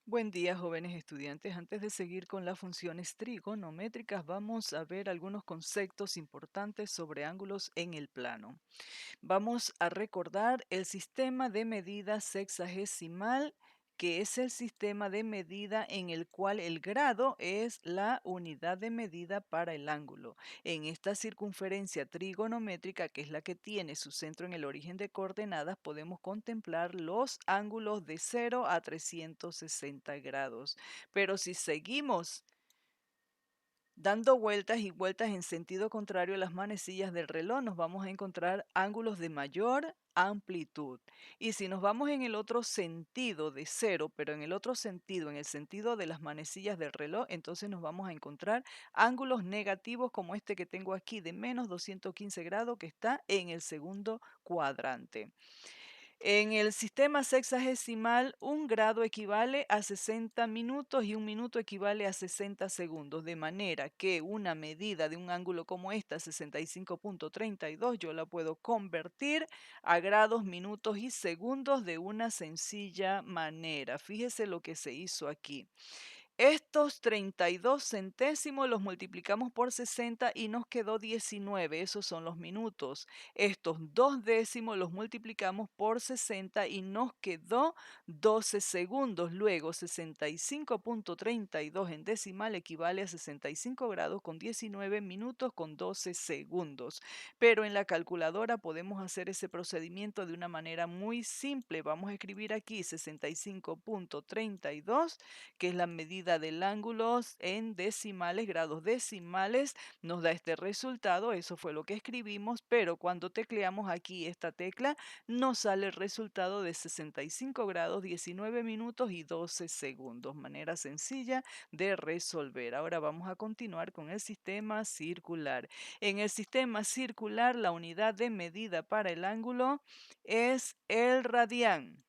Buen día, jóvenes estudiantes. Antes de seguir con las funciones trigonométricas, vamos a ver algunos conceptos importantes sobre ángulos en el plano. Vamos a recordar el sistema de medida sexagesimal, que es el sistema de medida en el cual el grado es la unidad de medida para el ángulo. En esta circunferencia trigonométrica, que es la que tiene su centro en el origen de coordenadas, podemos contemplar los ángulos de 0 a 360 grados. Pero si seguimos dando vueltas y vueltas en sentido contrario a las manecillas del reloj, nos vamos a encontrar ángulos de mayor amplitud. Y si nos vamos en el otro sentido de cero, pero en el otro sentido, en el sentido de las manecillas del reloj, entonces nos vamos a encontrar ángulos negativos como este que tengo aquí de menos 215 grados, que está en el segundo cuadrante. En el sistema sexagesimal, un grado equivale a 60 minutos y un minuto equivale a 60 segundos, de manera que una medida de un ángulo como esta, 65,32, yo la puedo convertir a grados, minutos y segundos de una sencilla manera. Fíjese lo que se hizo aquí. Estos 32 centésimos los multiplicamos por 60 y nos quedó 19, esos son los minutos. Estos 2 décimos los multiplicamos por 60 y nos quedó 12 segundos. Luego 65,32 en decimal equivale a 65 grados con 19 minutos con 12 segundos. Pero en la calculadora podemos hacer ese procedimiento de una manera muy simple. Vamos a escribir aquí 65,32, que es la medida del ángulo en decimales, grados decimales, nos da este resultado. Eso fue lo que escribimos, pero cuando tecleamos aquí esta tecla, nos sale el resultado de 65 grados, 19 minutos y 12 segundos. Manera sencilla de resolver. Ahora vamos a continuar con el sistema circular. En el sistema circular, la unidad de medida para el ángulo es el radián.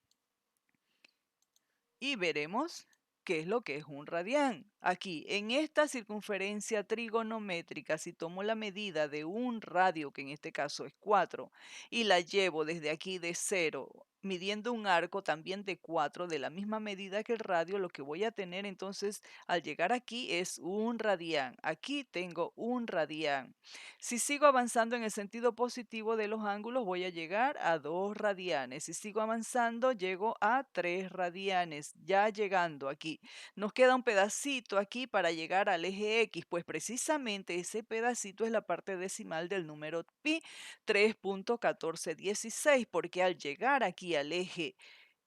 Y veremos qué es lo que es un radián. Aquí, en esta circunferencia trigonométrica, si tomo la medida de un radio, que en este caso es 4, y la llevo desde aquí de 0, midiendo un arco también de 4, de la misma medida que el radio, lo que voy a tener entonces al llegar aquí es un radián. Aquí tengo un radián. Si sigo avanzando en el sentido positivo de los ángulos, voy a llegar a 2 radianes. Si sigo avanzando, llego a 3 radianes. Ya llegando aquí. Nos queda un pedacito aquí para llegar al eje X, pues precisamente ese pedacito es la parte decimal del número pi, 3,1416, porque al llegar aquí al eje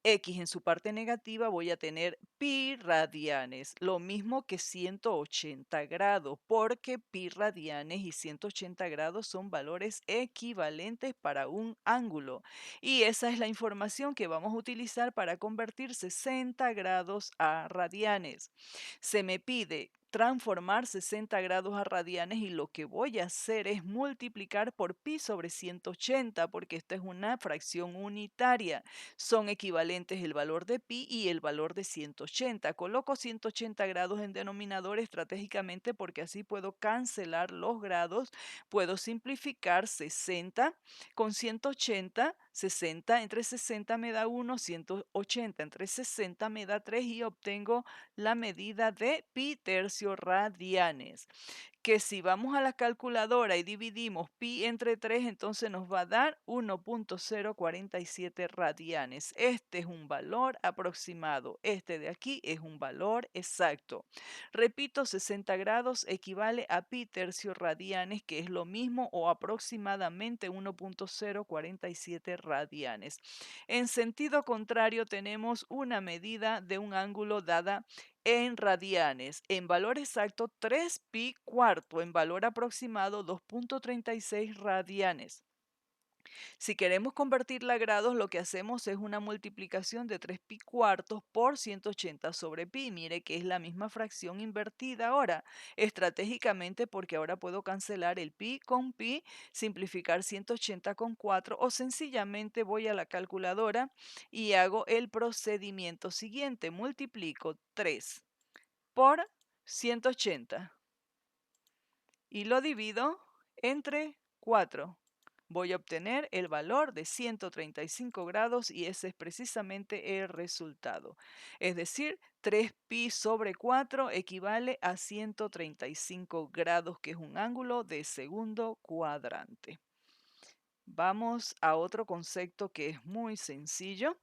X en su parte negativa voy a tener pi radianes, lo mismo que 180 grados, porque pi radianes y 180 grados son valores equivalentes para un ángulo. Y esa es la información que vamos a utilizar para convertir 60 grados a radianes. Se me pide transformar 60 grados a radianes y lo que voy a hacer es multiplicar por pi sobre 180, porque esta es una fracción unitaria. Son equivalentes el valor de pi y el valor de 180. Coloco 180 grados en denominador estratégicamente porque así puedo cancelar los grados. Puedo simplificar 60 con 180. 60 entre 60 me da 1, 180 entre 60 me da 3 y obtengo la medida de pi tercio radianes, que si vamos a la calculadora y dividimos pi entre 3, entonces nos va a dar 1,047 radianes. Este es un valor aproximado. Este de aquí es un valor exacto. Repito, 60 grados equivale a pi tercio radianes, que es lo mismo o aproximadamente 1,047 radianes. En sentido contrario, tenemos una medida de un ángulo dada en radianes, en valor exacto 3 pi cuarto, en valor aproximado 2,36 radianes. Si queremos convertirla a grados, lo que hacemos es una multiplicación de 3 pi cuartos por 180 sobre pi. Mire que es la misma fracción invertida ahora, estratégicamente, porque ahora puedo cancelar el pi con pi, simplificar 180 con 4, o sencillamente voy a la calculadora y hago el procedimiento siguiente. Multiplico 3 por 180 y lo divido entre 4. voy a obtener el valor de 135 grados y ese es precisamente el resultado. Es decir, 3pi sobre 4 equivale a 135 grados, que es un ángulo de segundo cuadrante. Vamos a otro concepto que es muy sencillo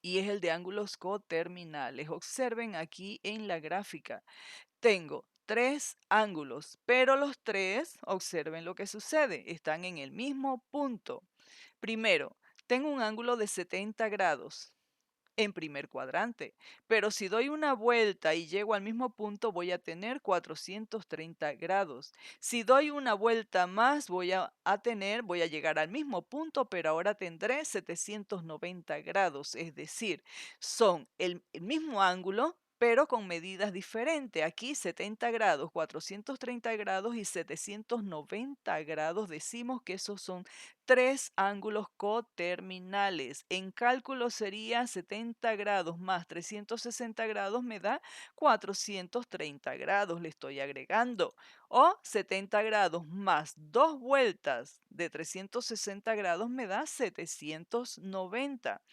y es el de ángulos coterminales. Observen aquí en la gráfica. Tengo tres ángulos, pero los tres, observen lo que sucede, están en el mismo punto. Primero, tengo un ángulo de 70 grados en primer cuadrante, pero si doy una vuelta y llego al mismo punto voy a tener 430 grados. Si doy una vuelta más voy a llegar al mismo punto, pero ahora tendré 790 grados, es decir, son el mismo ángulo, pero con medidas diferentes. Aquí 70 grados, 430 grados y 790 grados. Decimos que esos son tres ángulos coterminales. En cálculo sería 70 grados más 360 grados me da 430 grados, le estoy agregando. O 70 grados más dos vueltas de 360 grados me da 790.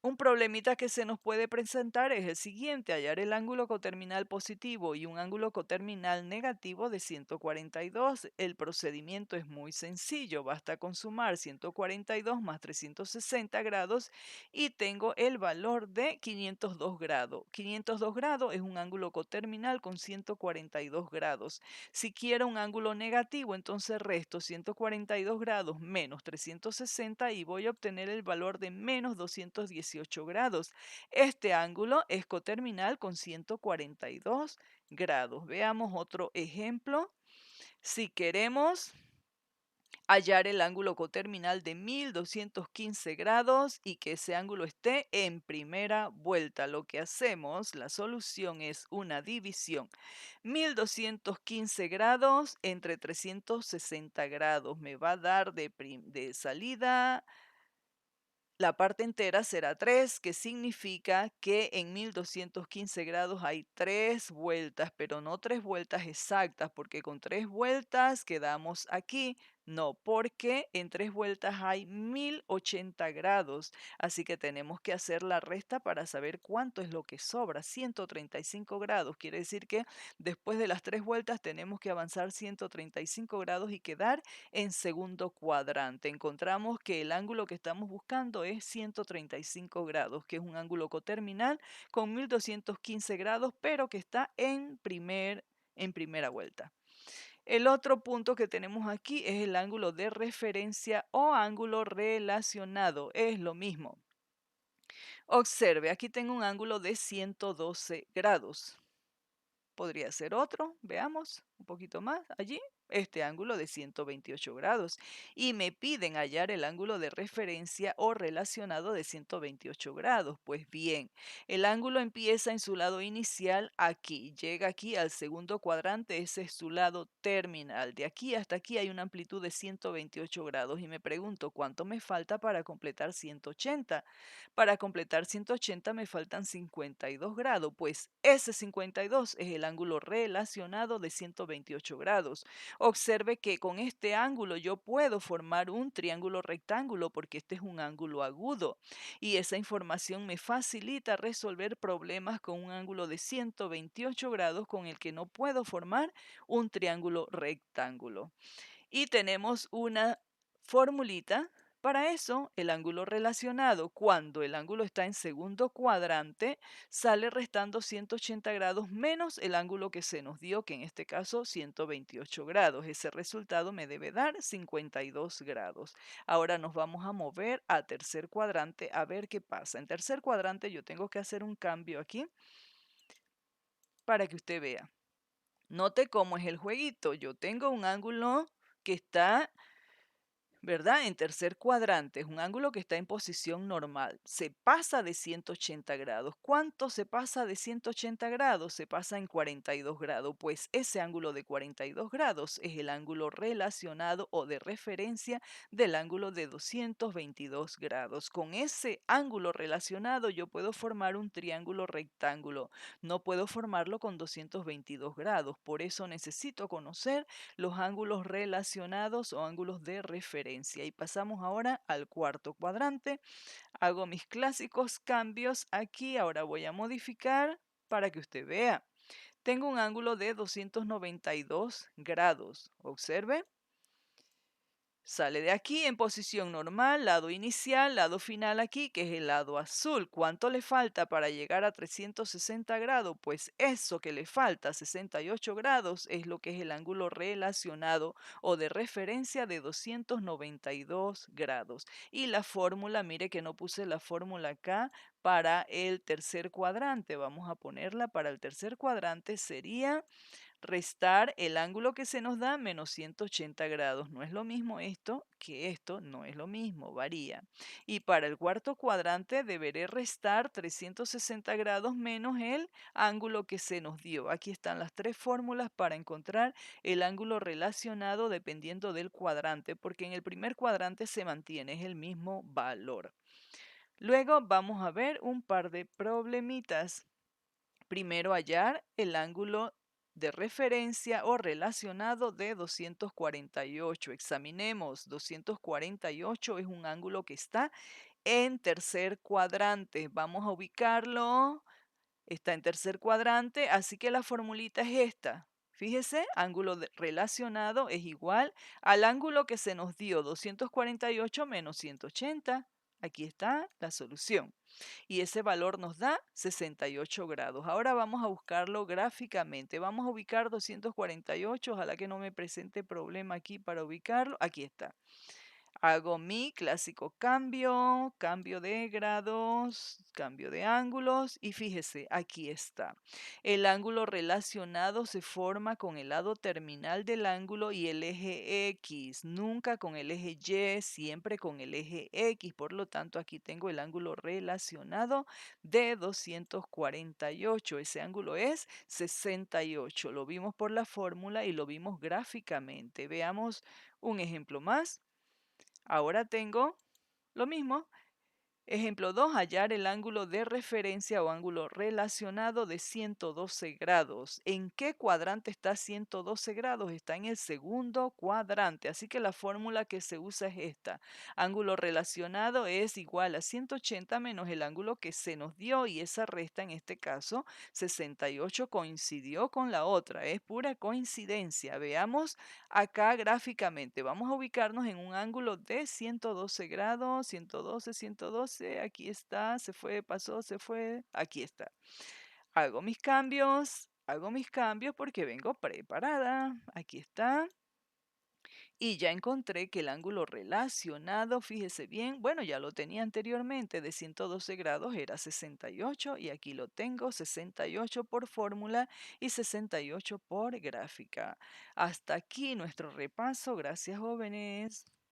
Un problemita que se nos puede presentar es el siguiente: hallar el ángulo coterminal positivo y un ángulo coterminal negativo de 142. El procedimiento es muy sencillo, basta con sumar 142 más 360 grados y tengo el valor de 502 grados. 502 grados es un ángulo coterminal con 142 grados. Si quiero un ángulo negativo, entonces resto 142 grados menos 360 y voy a obtener el valor de menos 218 grados. Este ángulo es coterminal con 142 grados. Veamos otro ejemplo. Si queremos hallar el ángulo coterminal de 1215 grados y que ese ángulo esté en primera vuelta, lo que hacemos, la solución es una división. 1215 grados entre 360 grados me va a dar de salida. La parte entera será 3, que significa que en 1215 grados hay 3 vueltas, pero no 3 vueltas exactas, porque con 3 vueltas quedamos aquí. No, porque en 3 vueltas hay 1080 grados, así que tenemos que hacer la resta para saber cuánto es lo que sobra. 135 grados, quiere decir que después de las 3 vueltas tenemos que avanzar 135 grados y quedar en segundo cuadrante. Encontramos que el ángulo que estamos buscando es 135 grados, que es un ángulo coterminal con 1215 grados, pero que está en primera vuelta. El otro punto que tenemos aquí es el ángulo de referencia o ángulo relacionado. Es lo mismo. Observe, aquí tengo un ángulo de 112 grados. Podría ser otro, veamos, un poquito más allí, este ángulo de 128 grados. Y me piden hallar el ángulo de referencia o relacionado de 128 grados. Pues bien, el ángulo empieza en su lado inicial aquí, llega aquí al segundo cuadrante, ese es su lado terminal. De aquí hasta aquí hay una amplitud de 128 grados y me pregunto cuánto me falta para completar 180. Para completar 180 me faltan 52 grados, pues ese 52 es el ángulo relacionado de 128 grados. Observe que con este ángulo yo puedo formar un triángulo rectángulo porque este es un ángulo agudo y esa información me facilita resolver problemas con un ángulo de 128 grados con el que no puedo formar un triángulo rectángulo. Y tenemos una formulita para eso. El ángulo relacionado, cuando el ángulo está en segundo cuadrante, sale restando 180 grados menos el ángulo que se nos dio, que en este caso 128 grados. Ese resultado me debe dar 52 grados. Ahora nos vamos a mover a tercer cuadrante a ver qué pasa. En tercer cuadrante yo tengo que hacer un cambio aquí para que usted vea. Note cómo es el jueguito. Yo tengo un ángulo que está, ¿verdad? En tercer cuadrante, es un ángulo que está en posición normal. Se pasa de 180 grados. ¿Cuánto se pasa de 180 grados? Se pasa en 42 grados. Pues ese ángulo de 42 grados es el ángulo relacionado o de referencia del ángulo de 222 grados. Con ese ángulo relacionado yo puedo formar un triángulo rectángulo. No puedo formarlo con 222 grados. Por eso necesito conocer los ángulos relacionados o ángulos de referencia. referencia. Y pasamos ahora al cuarto cuadrante. Hago mis clásicos cambios aquí. Ahora voy a modificar para que usted vea. Tengo un ángulo de 292 grados. Observe. Sale de aquí en posición normal, lado inicial, lado final aquí, que es el lado azul. ¿Cuánto le falta para llegar a 360 grados? Pues eso que le falta, 68 grados, es lo que es el ángulo relacionado o de referencia de 292 grados. Y la fórmula, mire que no puse la fórmula acá para el tercer cuadrante. Vamos a ponerla para el tercer cuadrante, sería restar el ángulo que se nos da menos 180 grados. No es lo mismo esto que esto, no es lo mismo, varía. Y para el cuarto cuadrante deberé restar 360 grados menos el ángulo que se nos dio. Aquí están las tres fórmulas para encontrar el ángulo relacionado dependiendo del cuadrante, porque en el primer cuadrante se mantiene, es el mismo valor. Luego vamos a ver un par de problemitas. Primero, hallar el ángulo de referencia o relacionado de 248. Examinemos, 248 es un ángulo que está en tercer cuadrante. Vamos a ubicarlo. Está en tercer cuadrante, así que la formulita es esta. Fíjese, relacionado es igual al ángulo que se nos dio, 248 menos 180. Aquí está la solución y ese valor nos da 68 grados. Ahora vamos a buscarlo gráficamente. Vamos a ubicar 248, ojalá que no me presente problema aquí para ubicarlo. Aquí está. Hago mi clásico cambio, cambio de grados, cambio de ángulos y fíjese, aquí está. El ángulo relacionado se forma con el lado terminal del ángulo y el eje X, nunca con el eje Y, siempre con el eje X. Por lo tanto, aquí tengo el ángulo relacionado de 248. Ese ángulo es 68. Lo vimos por la fórmula y lo vimos gráficamente. Veamos un ejemplo más. Ahora tengo lo mismo. Ejemplo 2, hallar el ángulo de referencia o ángulo relacionado de 112 grados. ¿En qué cuadrante está 112 grados? Está en el segundo cuadrante, así que la fórmula que se usa es esta. Ángulo relacionado es igual a 180 menos el ángulo que se nos dio y esa resta, en este caso, 68 coincidió con la otra. Es pura coincidencia. Veamos acá gráficamente. Vamos a ubicarnos en un ángulo de 112 grados, 112, 112. Aquí está, se fue, pasó, se fue, aquí está. Hago mis cambios porque vengo preparada. Aquí está. Y ya encontré que el ángulo relacionado, fíjese bien, bueno, ya lo tenía anteriormente, de 112 grados era 68 y aquí lo tengo, 68 por fórmula y 68 por gráfica. Hasta aquí nuestro repaso. Gracias, jóvenes.